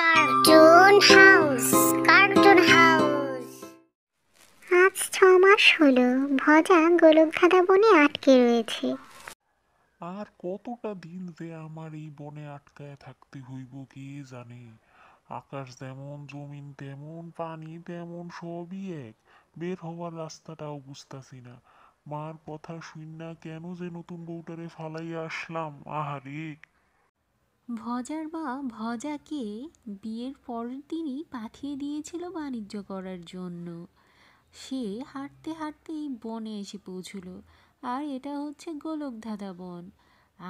Cartoon house, cartoon house. আজ 6 মাস হলো ভজা গোলকধাঁধা বনে আটকে রয়েছে। আর কতটা দিন যে আমার এই বনে আটকায় থাকতে হইব কে জানে। আকাশ যেমন, জমিন তেমন, পানি তেমন, সবই এক। বের হওয়ার রাস্তাটাও বুঝতাছি না। মার কথা শুইনা কেন যে নতুন বউটারে ফালাইয়া আসলাম, আহারে। ভজার মা ভজাকে বিয়ের পরের দিনই পাঠিয়ে দিয়েছিল বাণিজ্য করার জন্য। সে হাঁটতে হাঁটতেই বনে এসে পৌঁছল। আর এটা হচ্ছে গোলকধাঁধা বন।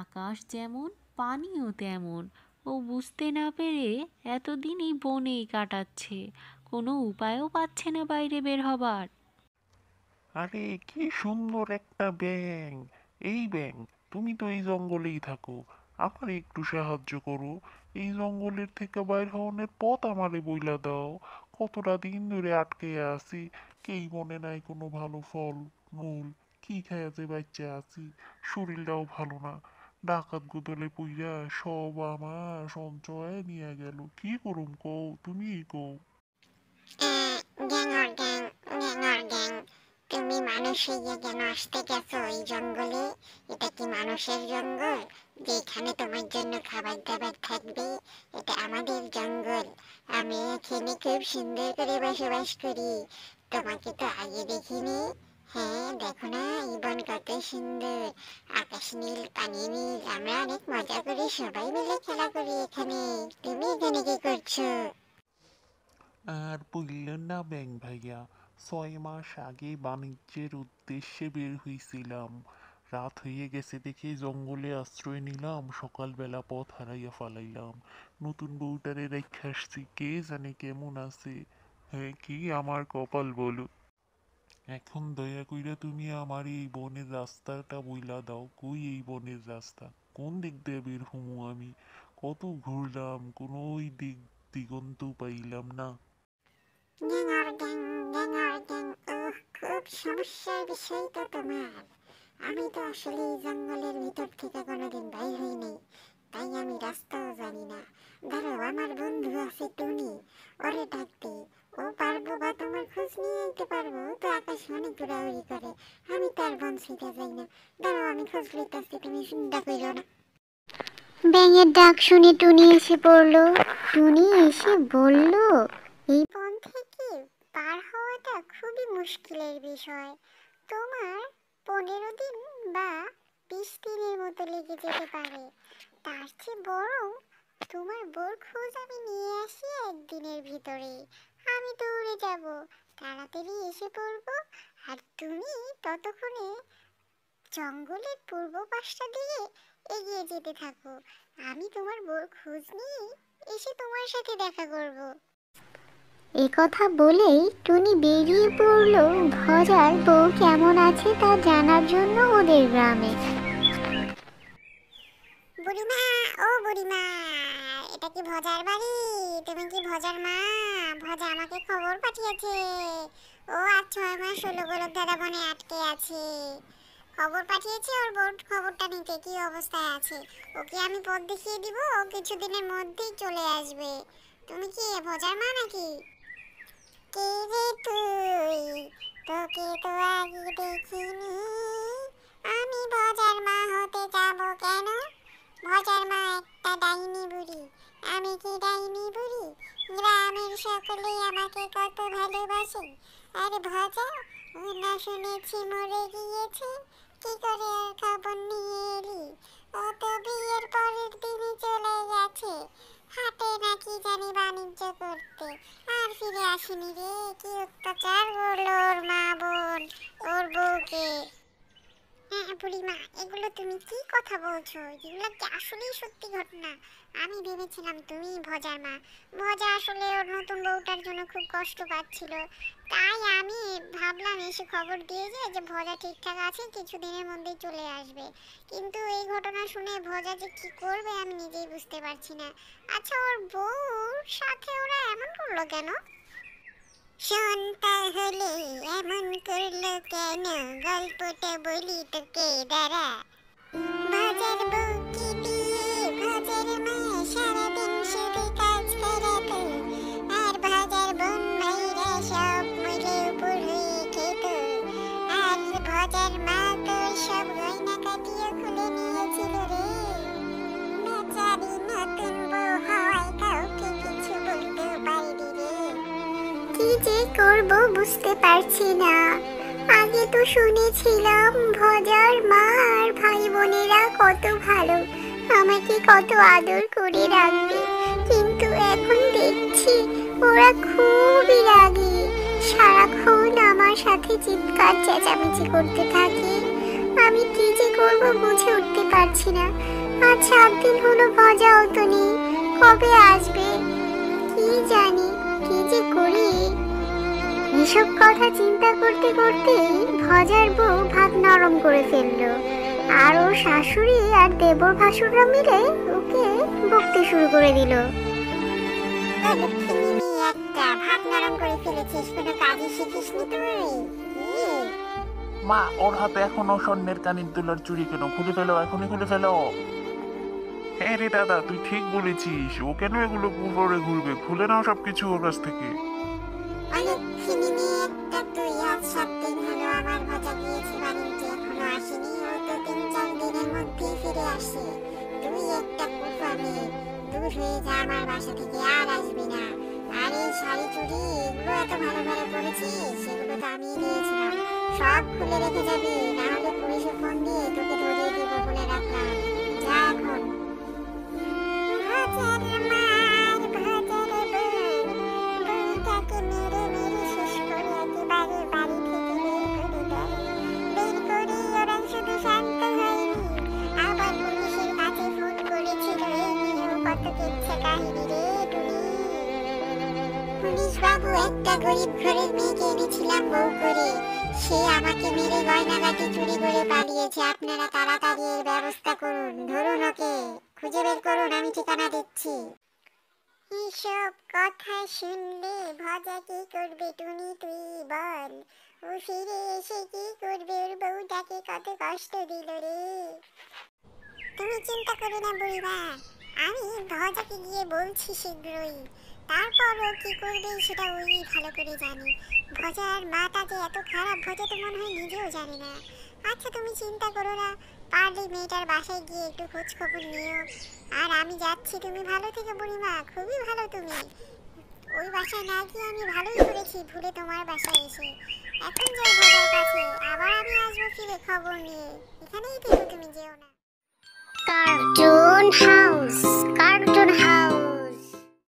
আকাশ যেমন, পানিও তেমন। ও বুঝতে না পেরে এতদিন এই বনেই কাটাচ্ছে, কোনো উপায়ও পাচ্ছে না বাইরে বের হবার। আরে কি সুন্দর একটা ব্যাঙ! এই ব্যাঙ, তুমি তো এই জঙ্গলেই থাকো। আমার একটু সাহায্য করো। এই জঙ্গলের থেকে বাইর হওয়ার পথ আমারে বইলা দাও। কতটা দিন ধরে আটকে আছি। কেই মনে নাই কোনো ভালো ফল মূল। কি খাইয়া যে বাচ্চা আছি। শরীরটাও ভালো না। ডাকাত গুদলে পুইরা সব আমার সঞ্চয় নিয়ে গেল। কি করুম কও, তুমিই কও। গ্যাংর গ্যাং, গ্যাংর গ্যাং। তুমি মানুষ হইয়া কেন আসতে গেছো এই জঙ্গলে? এটা কি মানুষের জঙ্গল যেখানে তোমার জন্য খাবার দাবার থাকবে? এটা আমাদের জঙ্গল। আমি এখানে খুব সুন্দর করে বসবাস করি। তোমাকে তো আগে দেখিনি। হ্যাঁ, দেখো না এই বন কত সুন্দর। আকাশ নীল, পানি নীল। আমরা অনেক মজা করি, সবাই মিলে খেলা করি এখানে। তুমি এখানে কি করছো? আর বললেন না ব্যাং ভাইয়া, 6 মাস আগে বাণিজ্যের উদ্দেশ্যে বের হইছিলাম। রাত হয়ে গেছে দেখে জঙ্গলে আশ্রয় নিলাম, সকালবেলা পথ হারাইয়া ফালাইলাম। নতুন বউটারে রেখে আসছি, কে জানে কেমন আছে। হ্যাঁ, কি আমার কপাল বলো। এখন দয়া কইরা তুমি আমার এই বনের রাস্তাটা বইলা দাও, কই এই বনের রাস্তা? কোন দিক দিয়ে বের হমু আমি? কত ঘুরলাম, কোনো ওই দিক দিগন্ত পাইলাম না। গ্যাংর গ্যাং, গ্যাংর গ্যাং। ওহ, খুব সমস্যার বিষয় তো তোমার। আমি তো আসলে এই জঙ্গলের ভিতর থেকে কোনোদিন বাইর হই নাই, তাই আমি রাস্তাও জানি না। ধরো, আমার বন্ধু আছে টুনি, ওরে ডাক দে। ও পারবো বা তোমার খোঁজ নিয়ে আইতে পারবো। ও তো আকাশে অনেক ঘোরাঘুরি করে। আমি তো আর বন ছিতে যাই না। ধরো, আমি খোঁজ লইতাছি, তুমি চিন্তা কইরো না। ব্যাঙের ডাক শুনে টুনি এসে পড়লো। টুনি এসে বলল, এই বন থেকে পার হওয়াটা খুবই মুশকিলের বিষয়। তোমার 15 দিন বা 20 দিনের মতো লেগে যেতে পারে। তার চেয়ে বরং তোমার বোর খোঁজ আমি নিয়ে আসি একদিনের ভিতরে। আমি দৌড়ে যাব, তাড়াতাড়ি এসে পড়বো। আর তুমি ততক্ষণে জঙ্গলের পূর্ব পাশটা দিয়ে এগিয়ে যেতে থাকো। আমি তোমার বোর খোঁজ নিয়ে এসে তোমার সাথে দেখা করব। এ কথা বলেই টুনি বেরিয়ে পড়ল ভজার বউ কেমন আছে তা জানার জন্য ওদের গ্রামে। বুড়িমা, ও বুড়িমা, এটা কি ভজার বাড়ি? তুমি কি ভজার মা? ভজা আমাকে খবর পাঠিয়েছে। ও আজ 6 মাস হলো গোলকধাঁধা বনে আটকে আছে। খবর পাঠিয়েছে ওর বোর্ড খবরটা নিতে, কি অবস্থায় আছে। ওকে আমি পথ দেখিয়ে দিব, ও কিছুদিনের মধ্যেই চলে আসবে। তুমি কি ভজার মা নাকি? কে রে তুই? তোকে তো আগে দেখিনি। আমি ভজার মা হতে যাব কেন? ভজার মা একটা ডাইনি বুড়ি। আমি কি ডাইনি বুড়ি? গ্রামের সকলেই আমাকে কত ভালোবাসে। আর ভজা, ও না শুনেছি মরে গিয়েছে। কি করে আর খবর নিয়ে এলি? ও তো বিয়ের পরের দিনই চলে গেছে হাটে নাকি জানি বাণিজ্য করতে। আর ফিরে আসেনি রে। কি অত্যাচার করলো ওর মা বোন ওর বউকে। হ্যাঁ বুড়িমা, এগুলো তুমি কি কথা বলছো? এগুলো কি আসলেই সত্যি ঘটনা? আমি ভেবেছিলাম তুমি ভজার মা। ভজা আসলে ওর নতুন বউটার জন্য খুব কষ্ট পাচ্ছিল, তাই আমি ভাবলাম এসে খবর দিয়ে যায় যে ভজা ঠিকঠাক আছে, কিছুদিনের মধ্যেই চলে আসবে। কিন্তু এই ঘটনা শুনে ভজা যে কি করবে আমি নিজেই বুঝতে পারছি না। আচ্ছা, ওর বউর সাথে ওরা এমন করলো কেন? শোন তাহলে এমন করলো কেন, গল্পটা বলি তোকে, দাঁড়া। ভজার বউ কি বিয়ে, ভজার মা সারাদিন শুধু কাজ করা তো যে করব বুঝতে পারছি না। আগে তো শুনেছিলাম ভজার মা আর ভাই বোনেরা কত ভালো, আমাকে কত আদর করে রাখবে, কিন্তু এখন দেখছি ওরা খুবই রাগী, সারাক্ষণ আমার সাথে চিৎকার চেঁচামেচি করতে থাকে। আমি কি যে করব বুঝে উঠতে পারছি না। আজ 7 দিন হলো ভজাও তো নেই, কবে আসবে কি জানি, কি যে করি। এসব কথা চিন্তা করতে করতেই ভজার বউ ভাত নরম করে ফেললো, আর ওর শাশুড়ি আর দেবর ভাসুররা মিলে ওকে বকতে শুরু করে দিল। একটা ভাত নরম করে ফেলেছিস, কোনো কাজই শিখিসনি তুই? মা, ওর হাতে এখনো স্বর্ণের কানের দুলার চুরি কেন? খুলে ফেলো, এখনই খুলে ফেলো। হ্যাঁ রে দাদা, তুই ঠিক বলেছিস। ও কেন এগুলো পরে ঘুরবে? খুলে নাও সবকিছু ওর কাছ থেকে। অলক্ষিণী মেয়ে একটা তুই, আজ 7 দিন হলো আমার ভজা গিয়েছে বাড়িতে, এখনো আসেনি। ও তো 3-4 দিনের মধ্যেই ফিরে আসে। তুই একটা কুফা মেয়ে, দূর হয়ে যা আমার বাসা থেকে, আর আসবি না। আর এই শাড়ি চুড়ি এগুলো এত ভালো ভালো পরেছিস, সেগুলো তো আমি দিয়েছিলাম, সব খুলে রেখে যাবি, না হলে পুলিশে ফোন দিয়ে তোকে ধরিয়ে দিব বলে রাখলাম। যা এখন। ভজার মার ভজার বোন, বউটাকে মেরে মেরে শেষ করে একেবারে বাড়ি থেকে বের করে দেয়। বের করে ওরা শুধু শান্ত হয়নি, আবার পুলিশের কাছে ফোন করেছিল। এই নিয়েও কত কিচ্ছা কাহিনী রে টুনি। পুলিশ বাবু, একটা গরিব ঘরের মেয়েকে এনেছিলাম বউ করে, সে আমাকে মেরে গয়নাগাটি চুরি করে পালিয়েছে। আপনারা তাড়াতাড়ি এর ব্যবস্থা করুন, ধরুন ওকে, খুঁজে বের করুন, আমি ঠিকানা দিচ্ছি। এসব কথা শুনলে ভজা কি করবে টুনি, তুই বল? ও ফিরে এসে কি করবে? ওর বউটাকে কত কষ্ট দিল রে। তুমি চিন্তা করো না বুড়িমা, আমি ভজাকে গিয়ে বলছি শীঘ্রই। তারপর ও কি করবে সেটা ওই ভালো করে জানে। ভজার মাটা যে এত খারাপ, ভজা তো মনে হয় নিজেও জানে না। আচ্ছা তুমি চিন্তা করো না, পারলে মেয়েটার বাসায় গিয়ে একটু খোঁজ খবর নিও। আর আমি যাচ্ছি, তুমি ভালো থেকো বুড়িমা, খুবই ভালো তুমি। ওই বাসায় না গিয়ে আমি ভালোই করেছি ভুলে তোমার বাসায় এসে। এখন যাই ভজার কাছে, আবার আমি আসবো ফিরে খবর নিয়ে। এখানেই থেকো, তুমি যেও না। Cartoon house, cartoon house.